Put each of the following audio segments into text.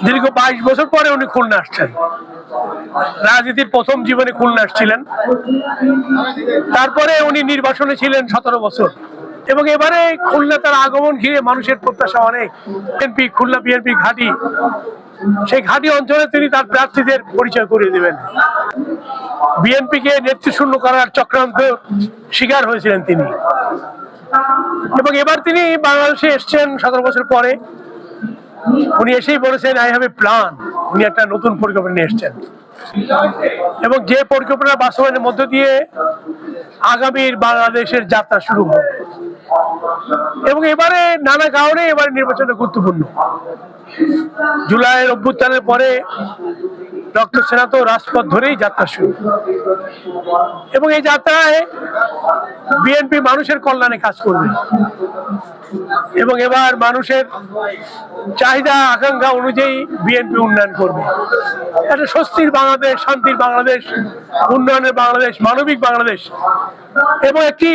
দীর্ঘ 22 বছর পরে উনি খুলনা আসছেন। রাজনীতির প্রথম জীবনে খুলনা আসছিলেন, তারপরে উনি নির্বাসনে ছিলেন 17 বছর। এবং এবারে খুলনা তার আগমন ঘিরে মানুষের প্রত্যাশা অনেক। খুলনা বিএনপি ঘাঁটি, সেই ঘাঁটি অঞ্চলে তিনি তার প্রার্থীদের পরিচয় করিয়ে দেবেন। বিএনপিকে নেতৃশূন্য করার চক্রান্ত শিকার হয়েছিলেন তিনি, এবং এবার তিনি বাংলাদেশে এসছেন 17 বছর পরে। উনি এসেই বলেছেন আই হ্যাভ এ প্ল্যান। উনি একটা নতুন পরিকল্পনা নিয়ে এসছেন, এবং যে পরিকল্পনা বাস্তবায়নের মধ্য দিয়ে আগামীর বাংলাদেশের যাত্রা শুরু হবে। এবং এবারে নানা কারণে এবারে নির্বাচনটা গুরুত্বপূর্ণ। জুলাইয়ের অভ্যুত্থানের পরে রক্ত সেনাত রাজপথ ধরেই যাত্রা শুরু, এবং এই যাত্রায় বিএনপি মানুষের কল্যাণে কাজ করবে, এবং এবার মানুষের চাহিদা আকাঙ্ক্ষা অনুযায়ী বিএনপি উন্নয়ন করবে। একটা স্বস্তির বাংলাদেশ, শান্তির বাংলাদেশ, উন্নয়নের বাংলাদেশ, মানবিক বাংলাদেশ, এবং একটি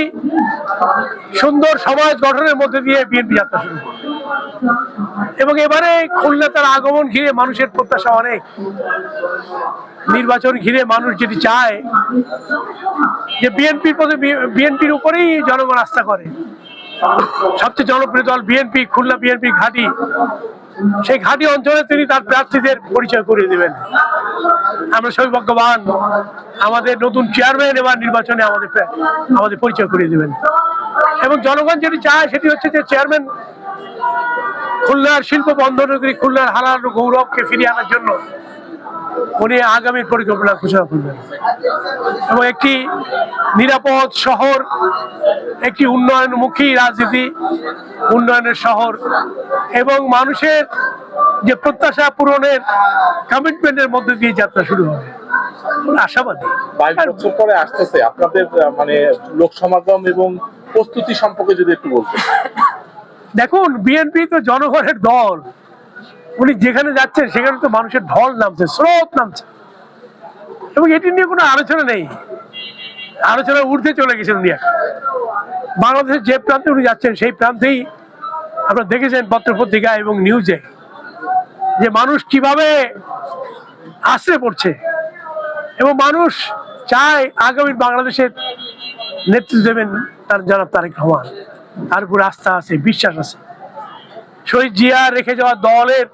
সুন্দর সমাজ গঠনের মধ্যে দিয়ে বিএনপি যাত্রা শুরু করবে। এবং এবারে খুলনা তার আগমন ঘিরে মানুষের প্রত্যাশা অনেক। নির্বাচন ঘিরে মানুষ যেটি চায় যে বিএনপির উপরেই জনগণ আস্থা করে। সবচেয়ে জনপ্রিয় দল বিএনপি, খুলনা বিএনপি ঘাঁটি, সেই ঘাঁটি অঞ্চলে তিনি তার প্রার্থীদের পরিচয় করিয়ে দেবেন। আমরা সৌভাগ্যবান, আমাদের নতুন চেয়ারম্যান এবার নির্বাচনে আমাদের পরিচয় করিয়ে দেবেন। এবং জনগণ যেটি চায় সেটি হচ্ছে যে চেয়ারম্যান খুলনার শিল্প বন্দরনগরী, খুলনার হারানো গৌরবকে ফিরিয়ে আনার জন্য উনি আগামীর পরিকল্পনা ঘোষণা করবেন, এবং একটি নিরাপদ শহর, একটি উন্নয়নমুখী রাজনীতি, উন্নয়নের শহর, এবং মানুষের যে প্রত্যাশা পূরণের কমিটমেন্টের মধ্যে দিয়ে যাত্রা শুরু হবে। আশাবাদী 22 বছর পরে আসতেছে, আপনাদের মানে লোক সমাগম এবং প্রস্তুতি সম্পর্কে যদি একটু বলতেন। দেখুন, বিএনপি তো জনগণের দল। উনি যেখানে যাচ্ছেন সেখানে তো মানুষের ঢল নামছে, স্রোত নামছে, এবং এটি নিয়ে কোনো আলোচনা নেই। আলোচনা ঊর্ধ্বে চলে গেছেন উনি। বাংলাদেশের যে প্রান্তে উনি যাচ্ছেন সেই প্রান্তেই আপনারা দেখেছেন পত্রপত্রিকা এবং নিউজে যে মানুষ কিভাবে আশ্রয় পড়ছে, এবং মানুষ চায় আগামী বাংলাদেশের নেতৃত্ব দেবেন তার জনাব তারেক রহমান। তার উপর আস্থা আছে, বিশ্বাস আছে। শহীদ জিয়া রেখে যাওয়া দলের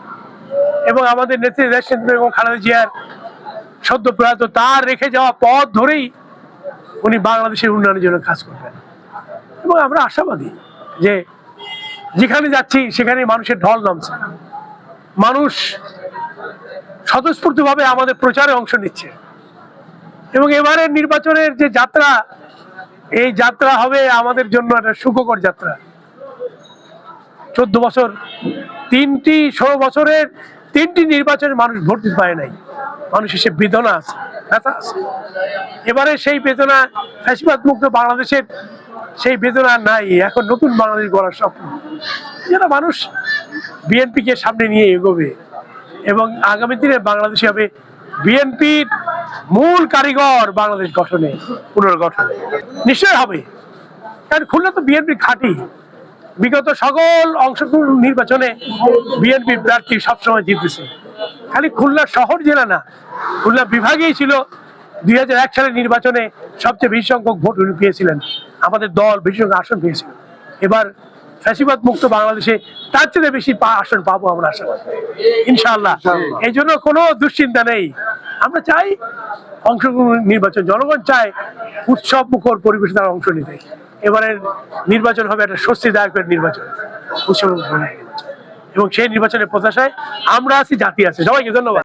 এবং আমাদের নেত্রী দেশনেত্রী এবং খালেদা জিয়ার সদ্য প্রয়াত তার রেখে যাওয়া পথ ধরেই উনি বাংলাদেশের উন্নয়নের জন্য কাজ করবেন। এবং আমরা আশাবাদী যে যেখানে যাচ্ছি সেখানে মানুষের ঢল নামছে, মানুষ স্বতঃস্ফূর্তভাবে আমাদের প্রচারে অংশ নিচ্ছে। এবং এবারের নির্বাচনের যে যাত্রা, এই যাত্রা হবে আমাদের জন্য একটা সুখকর যাত্রা। 14 বছর, 16 বছরের 3টি নির্বাচনে মানুষ ভোট দিতে পারে নাই। মানুষের সে বেদনা আছে, ব্যথা আছে। এবারে সেই বেদনা, ফ্যাসিবাদ মুক্ত বাংলাদেশের সেই বেদনা নাই। এখন নতুন বাংলাদেশ গড়ার স্বপ্ন, যেটা মানুষ বিএনপিকে সামনে নিয়ে এগোবে, এবং আগামী দিনে বাংলাদেশ হবে বিএনপির মূল কারিগর বাংলাদেশ গঠনে, পুনর্গঠনে নিশ্চয় হবে। কারণ খুলনা তো বিএনপি ঘাঁটি। বিগত সকল অংশগ্রহণ নির্বাচনে বিএনপি প্রার্থী সবসময় জিতেছে। খালি খুলনা শহর জেলা না, খুলনা বিভাগেই ছিল 2001 সালের নির্বাচনে সবচেয়ে বেশি সংখ্যক ভোট উনি পেয়েছিলেন। আমাদের দল বেশি সংখ্যক আসন পেয়েছিল। এবার ফ্যাসিবাদ মুক্ত বাংলাদেশে তার চেয়ে বেশি আসন পাবো আমরা আশা করি, ইনশাআল্লাহ। এই জন্য কোনো দুশ্চিন্তা নেই। আমরা চাই অংশগ্রহণ নির্বাচন, জনগণ চায় উৎসব মুখর পরিবেশে তারা অংশ নিতে। এবারের নির্বাচন হবে একটা স্বস্তিদায়কের নির্বাচন, উৎসব, এবং সেই নির্বাচনের প্রত্যাশায় আমরা আছি, জাতি আছে। সবাইকে ধন্যবাদ।